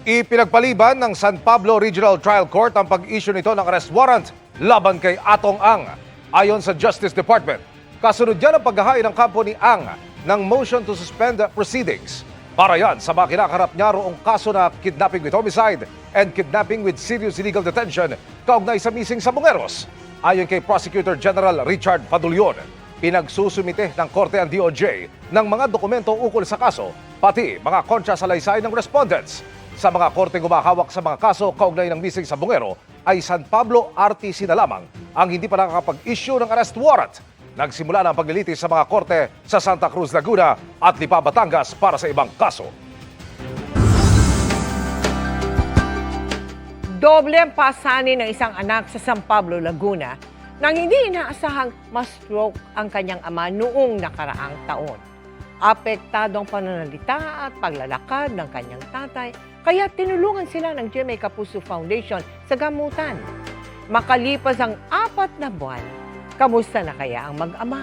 Ipinagpaliban ng San Pablo Regional Trial Court ang pag-issue nito ng arrest warrant laban kay Atong Ang. Ayon sa Justice Department, kasunod yan ang paghahain ng kampo ni Ang ng motion to suspend proceedings. Para yan sa mga kinakaharap niya roong kaso na kidnapping with homicide and kidnapping with serious illegal detention kaugnay sa missing sa Bungeros. Ayon kay Prosecutor General Richard Padulyon, pinagsusumite ng Korte ang DOJ ng mga dokumento ukol sa kaso, pati mga kontrasalaysay ng respondents. Sa mga korte gumahawak sa mga kaso kaugnay ng missing sa Bungero ay San Pablo RTC na lamang ang hindi pa nakakapag-issue ng arrest warrant. Nagsimula na ang paglilitis sa mga korte sa Santa Cruz, Laguna at Lipa, Batangas para sa ibang kaso. Doble ang pasanin ng isang anak sa San Pablo, Laguna nang hindi inaasahang ma-stroke ang kanyang ama noong nakaraang taon. Apektado ang pananalita at paglalakad ng kanyang tatay, kaya tinulungan sila ng GMA Kapuso Foundation sa gamutan. Makalipas ang 4 na buwan, kamusta na kaya ang mag-ama?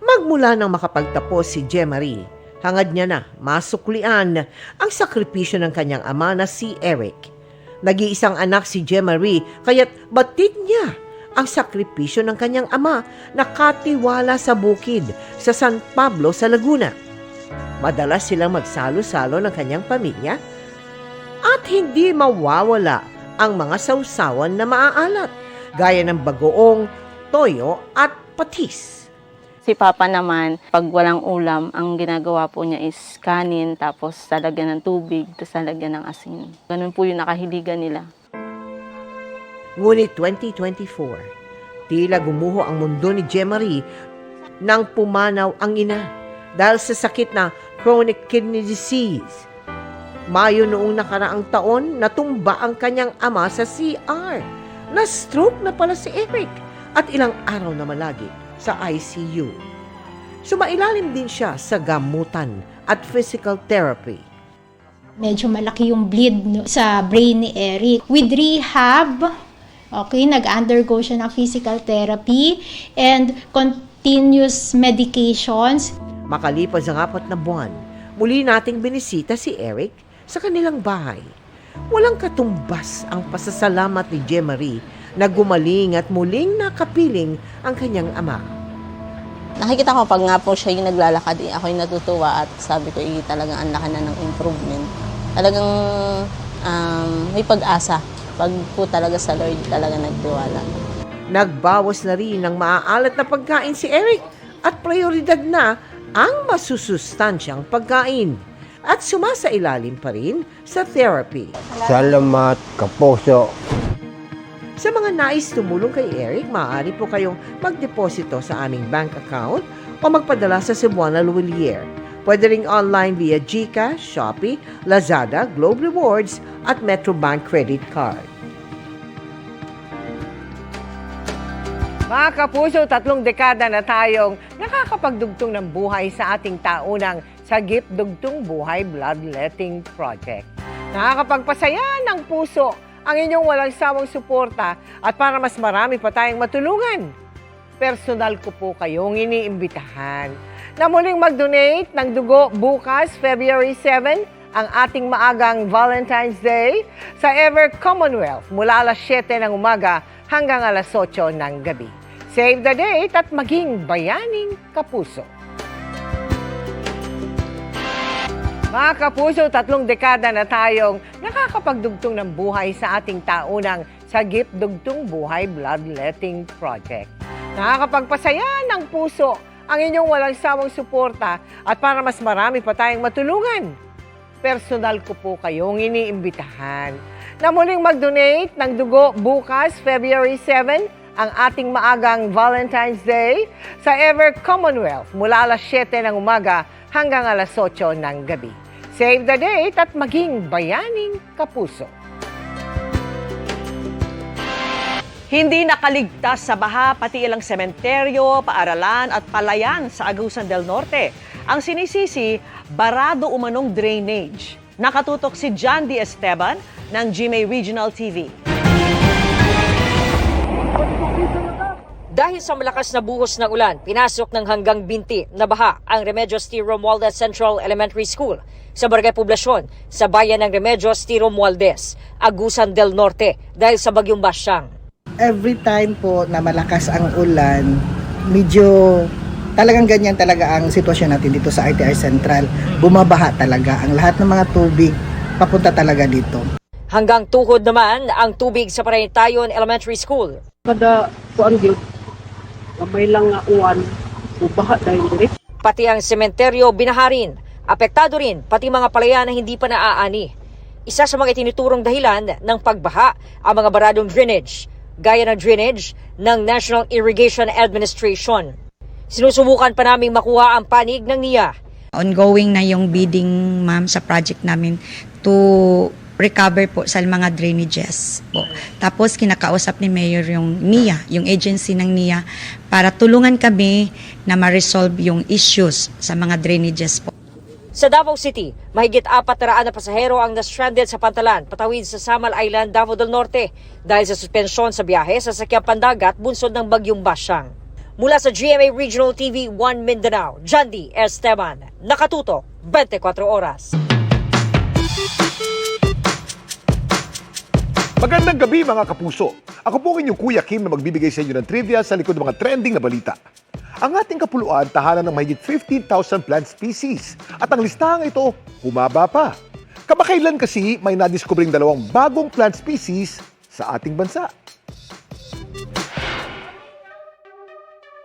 Magmula nang makapagtapos si Jemarie, hangad niya na masuklian ang sakripisyo ng kanyang ama na si Eric. Nag-iisang anak si Jemarie, kaya't batid niya ang sakripisyo ng kanyang ama na katiwala sa bukid sa San Pablo sa Laguna. Madalas silang magsalo-salo ng kanyang pamilya at hindi mawawala ang mga sausawan na maaalat gaya ng bagoong, toyo at patis. Si Papa naman, pag walang ulam, ang ginagawa po niya is kanin, tapos lalagyan ng tubig, tapos lalagyan ng asin. Ganun po yung nakahiligan nila. Ngunit 2024, tila gumuho ang mundo ni Jemarie nang pumanaw ang ina dahil sa sakit na chronic kidney disease. Mayo noong nakaraang taon, natumba ang kanyang ama sa CR. Na-stroke na pala si Eric at ilang araw na malagi sa ICU. Sumailalim din siya sa gamutan at physical therapy. Medyo malaki yung bleed sa brain ni Eric. With rehab, nag-undergo siya ng physical therapy and continuous medications. Makalipas ang 4 na buwan, muli nating binisita si Eric sa kanilang bahay. Walang katumbas ang pasasalamat ni Jemarie na gumaling at muling nakapiling ang kanyang ama. Nakikita ko pag nga po siya yung naglalakad, ako yung natutuwa at sabi ko, talagang ang laki na ng improvement. Talagang may pag-asa. Pag po talaga sa Lord talaga nagtiwala. Nagbawas na rin ng maaalat na pagkain si Eric at prioridad na ang masusustansyang pagkain. At sumasailalim pa rin sa therapy. Salamat, Kapuso. Sa mga nais tumulong kay Eric, maaari po kayong magdeposito sa aming bank account o magpadala sa Cebuana Luwilier. Pwede ring online via GCash, Shopee, Lazada, Globe Rewards at Metrobank Credit Card. Mga kapuso, 3 dekada na tayong nakakapagdugtong ng buhay sa ating taunang Sagip Dugtong Buhay Bloodletting Project. Nakakapagpasaya ng puso ang inyong walang sawang suporta at para mas marami pa tayong matulungan. Personal ko po kayong iniimbitahan na muling mag-donate ng dugo bukas, February 7, ang ating maagang Valentine's Day sa Ever Commonwealth mula alas 7 ng umaga hanggang alas 8 ng gabi. Save the date at maging bayaning kapuso. Mga kapuso, 3 dekada na tayong nakakapagdugtong ng buhay sa ating taunang Sagip Dugtong Buhay Bloodletting Project. Nakakapagpasaya ng puso ang inyong walang sawang suporta at para mas marami pa tayong matulungan. Personal ko po kayong iniimbitahan na muling mag-donate ng dugo bukas, February 7, ang ating maagang Valentine's Day sa Ever Commonwealth mula alas 7 ng umaga hanggang alas 8 ng gabi. Save the date at maging bayaning kapuso. Hindi nakaligtas sa baha pati ilang sementeryo, paaralan at palayan sa Agusan del Norte. Ang sinisisi, barado umanong drainage. Nakatutok si John D. Esteban ng GMA Regional TV. Dahil sa malakas na buhos ng ulan, pinasok ng hanggang binti na baha ang Remedios T. Romualdez Central Elementary School sa Barangay Poblasyon sa bayan ng Remedios T. Romualdez, Agusan del Norte dahil sa bagyong Basyang. Every time po na malakas ang ulan, medyo talagang ganyan talaga ang sitwasyon natin dito sa ITR Central. Bumabaha talaga. Ang lahat ng mga tubig papunta talaga dito. Hanggang tuhod naman ang tubig sa Paranitayon Elementary School. Kada kuan gyud kamay lang nga uwan ubaha dahil dire. Pati ang sementeryo binaharin. Apektado rin pati mga palayan na hindi pa naaani. Isa sa mga itinuturong dahilan ng pagbaha ang mga baradong drainage, gaya ng drainage ng National Irrigation Administration. Sinusubukan pa naming makuha ang panig ng NIA. Ongoing na yung bidding, ma'am, sa project namin to recover po sa mga drainages po. Tapos kinakausap ni Mayor yung NIA, yung agency ng NIA, para tulungan kami na ma-resolve yung issues sa mga drainages po. Sa Davao City, mahigit 400 na pasahero ang na-stranded sa Pantalan, patawid sa Samal Island, Davao del Norte dahil sa suspensyon sa biyahe sa sakyang pandagat bunsod ng bagyong Basyang. Mula sa GMA Regional TV 1 Mindanao, Jandy Esteban, nakatutok 24 oras. Magandang gabi mga kapuso. Ako po ang inyong Kuya Kim na magbibigay sa inyo ng trivia sa likod ng mga trending na balita. Ang ating kapuluan tahanan ng mahigit 15,000 plant species at ang listahang ito humaba pa. Kamakailan kasi may nadiskubring 2 bagong plant species sa ating bansa.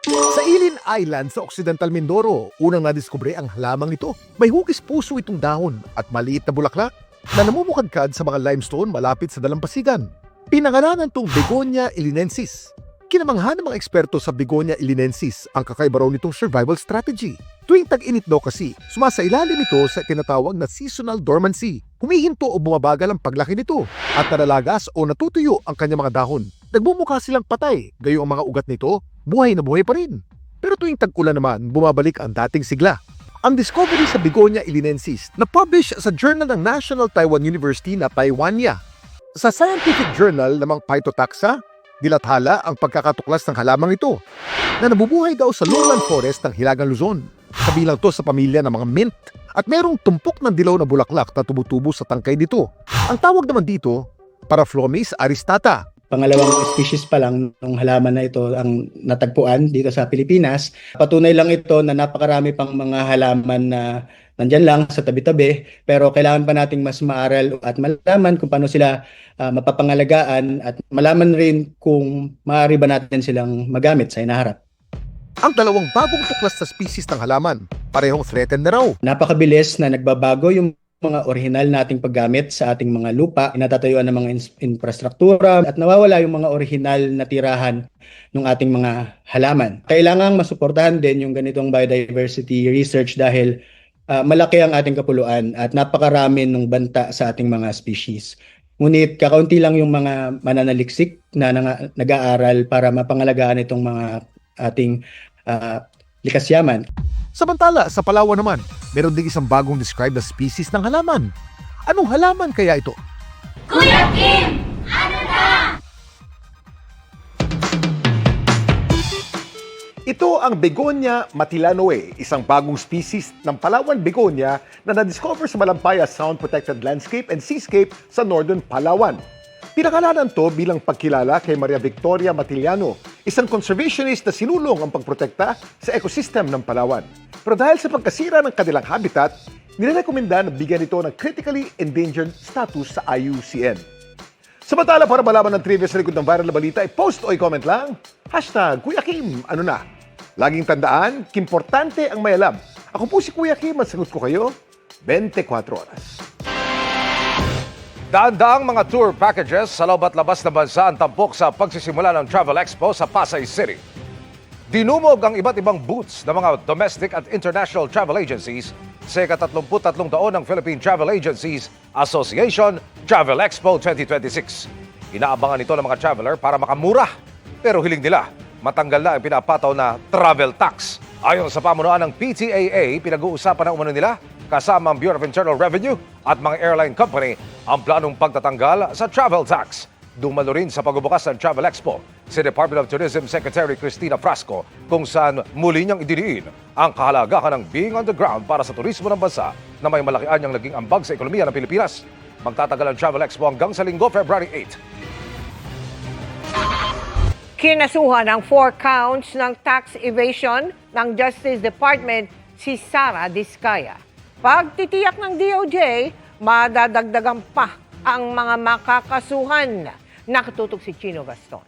Sa Ilin Island sa Occidental Mindoro, unang nadiskubre ang halamang ito. May hugis puso itong dahon at maliit na bulaklak na namumukadkad sa mga limestone malapit sa dalampasigan. Pinangalanan itong Begonia ilinensis. Kinamanghan ng mga eksperto sa Begonia ilinensis ang kakaiba raw nitong survival strategy. Tuwing tag-init daw kasi, sumasailalim ito sa tinatawag na seasonal dormancy. Humihinto o bumabagal ang paglaki nito at nalalagas o natutuyo ang kanyang mga dahon. Nagmumukha silang patay, gayo ang mga ugat nito, buhay na buhay pa rin. Pero tuwing tag-ulan naman, bumabalik ang dating sigla. Ang discovery sa Begonia ilinensis na publish sa Journal ng National Taiwan University na Taiwania. Sa Scientific Journal namang Phytotaxa, dilathala ang pagkakatuklas ng halamang ito na nabubuhay daw sa lowland forest ng Hilagang Luzon. Kabilang to sa pamilya ng mga mint at merong tumpok ng dilaw na bulaklak na tumutubo sa tangkay nito. Ang tawag naman dito, Paraphlomys aristata. Pangalawang species pa lang ng halaman na ito ang natagpuan dito sa Pilipinas. Patunay lang ito na napakarami pang mga halaman na nandyan lang sa tabi-tabi, pero kailangan pa nating mas maaral at malaman kung paano sila mapapangalagaan at malaman rin kung maaari ba natin silang magamit sa hinaharap. Ang 2 bagong tuklas sa species ng halaman, parehong threatened na raw. Napakabilis na nagbabago yung mga orihinal nating paggamit sa ating mga lupa, inatatayuan ng mga infrastruktura at nawawala yung mga orihinal na tirahan ng ating mga halaman. Kailangang masuportahan din yung ganitong biodiversity research dahil malaki ang ating kapuluan at napakarami ng banta sa ating mga species. Ngunit kakaunti lang yung mga mananaliksik na nag-aaral para mapangalagaan itong mga ating likas yaman. Samantala, sa Palawan naman, meron ding isang bagong described na species ng halaman. Anong halaman kaya ito? Kuya Kim! Ano na? Ito ang Begonia matilanoe, isang bagong species ng Palawan begonia na na-discover sa Malampaya Sound Protected Landscape and Seascape sa Northern Palawan. Pinakalanan to bilang pagkilala kay Maria Victoria Matiliano, isang conservationist na sinulong ang pagprotekta sa ecosystem ng Palawan. Pero dahil sa pagkasira ng kanilang habitat, nirekomenda na bigyan ito ng critically endangered status sa IUCN. Samantala, para malaman ng trivia sa likod ng viral na balita, i-post o i-comment lang, #Kuya Kim, ano na? Laging tandaan, kimportante ang may alam. Ako po si Kuya Kim at sagot ko kayo, 24 oras. Daan-daang mga tour packages sa loob at labas na bansa ang tampok sa pagsisimula ng Travel Expo sa Pasay City. Dinumog ang iba't ibang booths ng mga domestic at international travel agencies sa ika-33 taon ng Philippine Travel Agencies Association Travel Expo 2026. Inaabangan ito ng mga traveler para makamura, pero hiling nila matanggal na ang pinapataw na travel tax. Ayon sa pamunuan ng PTAA, pinag-uusapan na umano nila kasama ang Bureau of Internal Revenue at mga airline company ang planong pagtatanggal sa travel tax. Dumalo rin sa pagbubukas ng Travel Expo si Department of Tourism Secretary Cristina Frasco kung saan muli niyang idiniin ang kahalagahan ng being on the ground para sa turismo ng bansa na may malaki anyang naging ambag sa ekonomiya ng Pilipinas. Magtatagal ang Travel Expo hanggang sa Linggo, February 8. Kinasuhan ng 4 counts ng tax evasion ng Justice Department si Sara Diskaya. Pagtitiyak ng DOJ, madadagdagan pa ang mga makakasuhan. Nakatutok si Chino Gaston.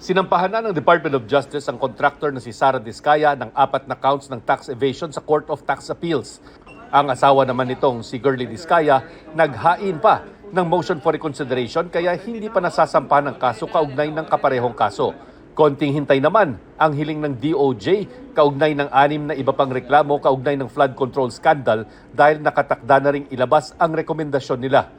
Sinampahan na ng Department of Justice ang contractor na si Sara Diskaya ng 4 na counts ng tax evasion sa Court of Tax Appeals. Ang asawa naman nitong si Girlie Diskaya naghain pa ng motion for reconsideration kaya hindi pa nasasampahan ng kaso kaugnay ng kaparehong kaso. Konting hintay naman ang hiling ng DOJ kaugnay ng 6 na iba pang reklamo kaugnay ng flood control scandal dahil nakatakda na ring ilabas ang rekomendasyon nila.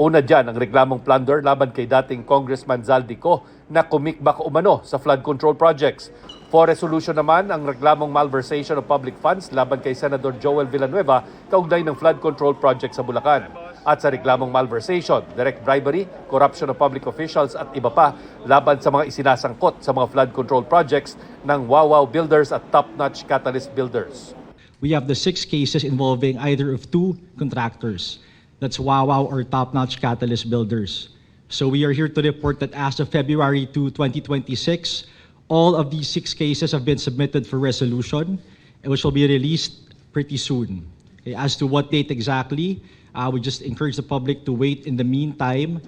Una dyan ang reklamong plunder laban kay dating Congressman Zaldico na kumikbak umano sa flood control projects. For resolution naman ang reklamong malversation of public funds laban kay Senador Joel Villanueva kaugnay ng flood control project sa Bulacan. At sa reklamong malversation, direct bribery, corruption of public officials at iba pa laban sa mga isinasangkot sa mga flood control projects ng Wawaw Builders at Top Notch Catalyst Builders. We have the 6 cases involving either of 2 contractors. That's Wawaw or Top Notch Catalyst Builders. So we are here to report that as of February 2, 2026, all of these 6 cases have been submitted for resolution, which will be released pretty soon. Okay, as to what date exactly, we just encourage the public to wait in the meantime.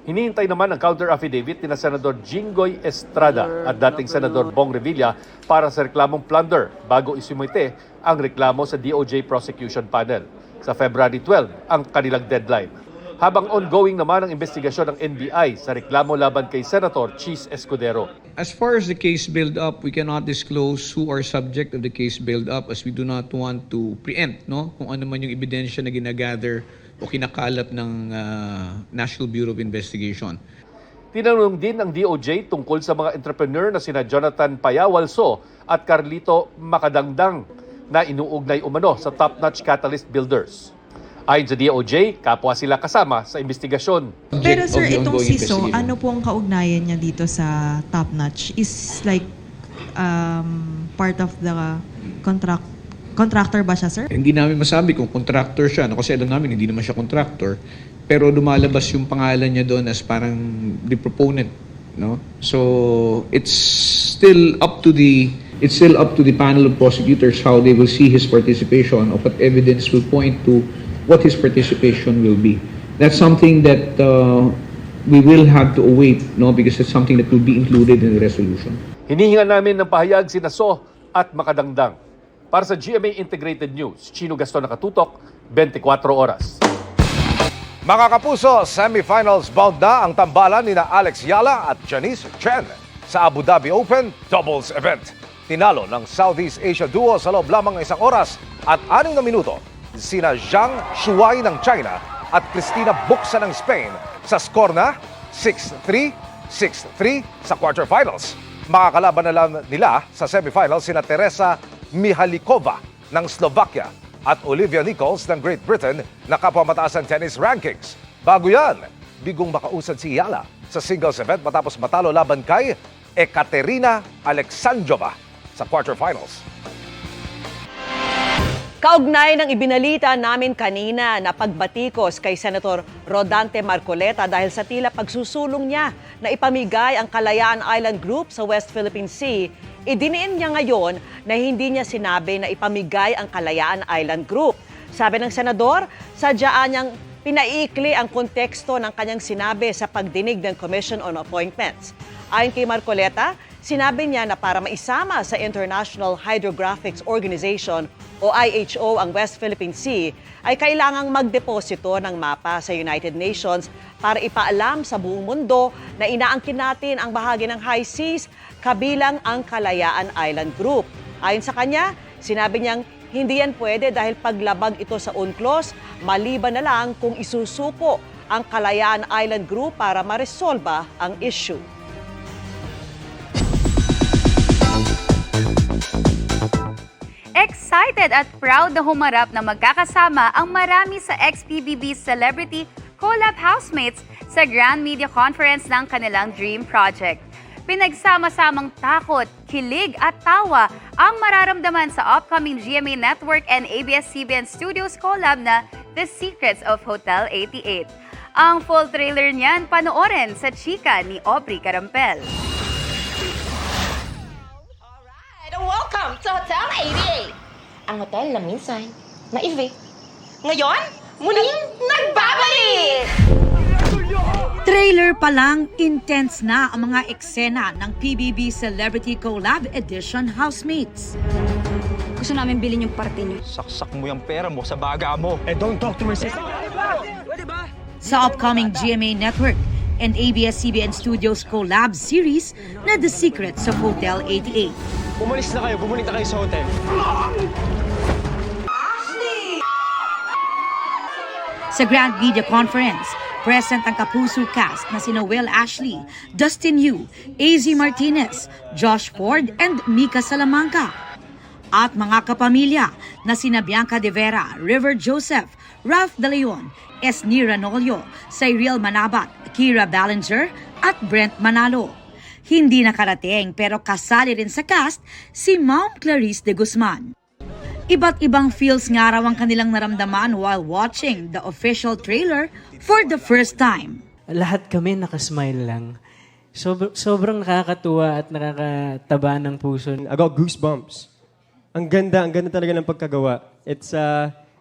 Hinihintay naman ang counter affidavit ni Senador Jinggoy Estrada at dating Senador Bong Revilla para sa reklamong plunder bago isumite ang reklamo sa DOJ Prosecution Panel. Sa February 12 ang kanilang deadline. Habang ongoing naman ang investigasyon ng NBI sa reklamo laban kay Senator Chis Escudero. As far as the case build-up, we cannot disclose who are subject of the case build-up as we do not want to preempt kung ano man yung ebidensya na ginagather o kinakalap ng National Bureau of Investigation. Tinanong din ng DOJ tungkol sa mga entrepreneur na sina Jonathan Payawalso at Carlito Makadangdang na inuugnay umano sa Top Notch Catalyst Builders. Ayon sa DOJ, kapwa sila kasama sa investigasyon. Pero sir, itong CISO, ano po ang kaugnayan niya dito sa Top Notch? Is like part of the contractor ba siya, sir? Hindi namin masabi kung contractor siya, kasi alam namin hindi naman siya contractor. Pero lumalabas yung pangalan niya doon as parang the proponent, So it's still up to the panel of prosecutors how they will see his participation, of what evidence will point to what his participation will be. That's something that we will have to await, because it's something that will be included in the resolution. Hinihinga namin ng pahayag sina So at Makadangdang. Para sa GMA Integrated News, Chino Gaston nakatutok, 24 oras. Mga kapuso, semifinals bound na ang tambalan ni Alex Yala at Janice Chen sa Abu Dhabi Open Doubles Event. Tinalo ng Southeast Asia duo sa loob lamang ng 1 oras at 6 na minuto sina Zhang Shuai ng China at Cristina Buxa ng Spain sa score na 6-3, 6-3 sa quarterfinals. Makakalaban na lang nila sa semifinals sina Teresa Mihalikova ng Slovakia at Olivia Nichols ng Great Britain na kapwa mataas ang tennis rankings. Bago yan, bigong makausad si Yala sa singles event matapos matalo laban kay Ekaterina Alexandrova sa quarterfinals. Kaugnay ng ibinalita namin kanina na pagbatikos kay Senator Rodante Marcoleta dahil sa tila pagsusulong niya na ipamigay ang Kalayaan Island Group sa West Philippine Sea, idiniin niya ngayon na hindi niya sinabi na ipamigay ang Kalayaan Island Group. Sabi ng senador, sadyaan niyang pinaiikli ang konteksto ng kanyang sinabi sa pagdinig ng Commission on Appointments. Ayon kay Marcoleta, sinabi niya na para maisama sa International Hydrographics Organization o IHO ang West Philippine Sea ay kailangang magdeposito ng mapa sa United Nations para ipaalam sa buong mundo na inaangkin natin ang bahagi ng high seas kabilang ang Kalayaan Island Group. Ayon sa kanya, sinabi niyang hindi yan pwede dahil paglabag ito sa UNCLOS, maliban na lang kung isusuko ang Kalayaan Island Group para maresolba ang issue. excited at proud na humarap na magkakasama ang marami sa ex-PBB celebrity collab housemates sa Grand Media Conference ng kanilang Dream Project. Pinagsama-samang takot, kilig at tawa ang mararamdaman sa upcoming GMA Network and ABS-CBN Studios collab na The Secrets of Hotel 88. Ang full trailer niyan panoorin sa chika ni Aubrey Carampel. Welcome to Hotel 88! Ang hotel na minsan na-evict. Ngayon, muling nagbabalik! Trailer pa lang, intense na ang mga eksena ng PBB Celebrity Collab Edition Housemates. Gusto namin bilhin yung parte niyo. Saksak mo yung pera mo sa baga mo. Don't talk to my sister. Sa upcoming GMA Network and ABS-CBN Studios collab series na The Secrets of Hotel 88. Umalis na kayo, bumalik na kayo sa hotel. Sa Grand Media Conference, present ang kapuso cast na sina Will Ashley, Dustin Yu, AZ Martinez, Josh Ford, and Mika Salamanca. At mga kapamilya na sina Bianca De Vera, River Joseph, Ralph De Leon, Esni Ranolio, Cyril Manabat, Kira Ballinger, at Brent Manalo. Hindi nakarating pero kasali rin sa cast si Ma'am Clarice de Guzman. Iba't ibang feels nga raw ang kanilang naramdaman while watching the official trailer for the first time. Lahat kami nakasmile lang. Sobrang nakakatuwa at nakakataba ng puso. I got goosebumps. Ang ganda talaga ng pagkagawa. It's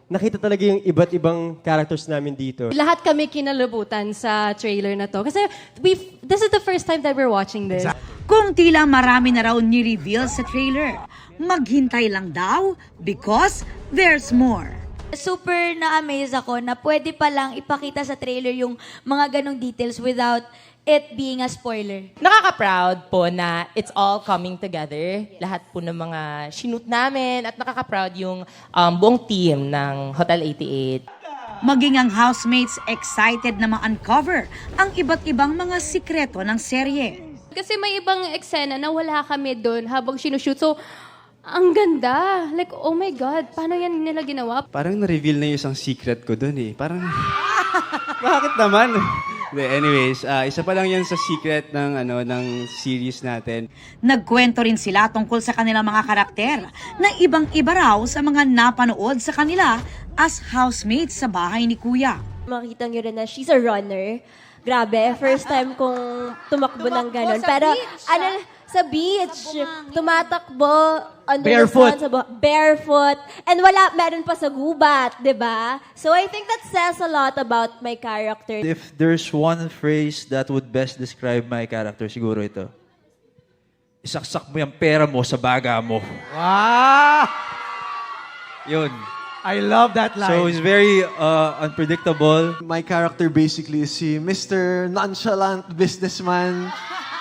nakita talaga yung iba't ibang characters namin dito. Lahat kami kinalabutan sa trailer na to. Kasi this is the first time that we're watching this. Kung tila marami na raw ni-reveal sa trailer, maghintay lang daw because there's more. Super na-amaze ako na pwede palang ipakita sa trailer yung mga ganong details without it being a spoiler. Nakaka-proud po na it's all coming together. Lahat po ng mga shoot namin at nakaka-proud yung buong team ng Hotel 88. Maging ang housemates excited na ma-uncover ang iba't ibang mga sikreto ng serye. Kasi may ibang eksena na wala kami doon habang sinushoot. So, ang ganda. Like, oh my God, paano yan nila ginawa? Parang na-reveal na yung isang secret ko doon eh. Parang, bakit naman? Anyways, isa pa lang yan sa secret ng series natin. Nagkwento rin sila tungkol sa kanilang mga karakter na ibang-iba raw sa mga napanood sa kanila as housemates sa bahay ni Kuya. Makita nyo rin na she's a runner. Grabe, first time kong tumakbo ng ganon. Pero sa beach, tumatakbo on the barefoot. Barefoot. And meron pa sa gubat, di ba? So I think that says a lot about my character. If there's one phrase that would best describe my character, siguro ito. Isaksak mo yung pera mo sa baga mo. Wow! Yun. I love that line. So, it's very unpredictable. My character basically is si Mr. Nonchalant Businessman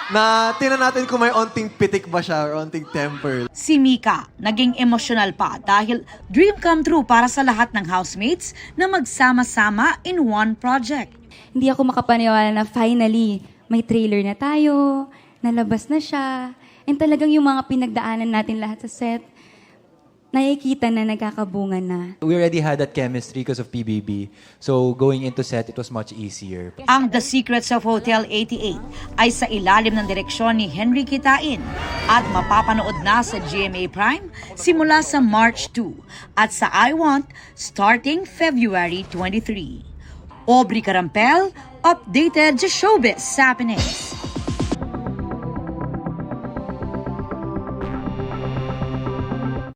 na tinan natin kung may onting pitik ba siya or onting temper. Si Mika naging emotional pa dahil dream come true para sa lahat ng housemates na magsama-sama in one project. Hindi ako makapaniwala na finally may trailer na tayo, nalabas na siya, and talagang yung mga pinagdaanan natin lahat sa set, nakikita na nagkakabungan na. We already had that chemistry because of PBB. So going into set, it was much easier. Ang The Secrets of Hotel 88 ay sa ilalim ng direksyon ni Henry Kitain at mapapanood na sa GMA Prime simula sa March 2 at sa iWant starting February 23. Aubrey Carampel, updated sa Showbiz Happenings.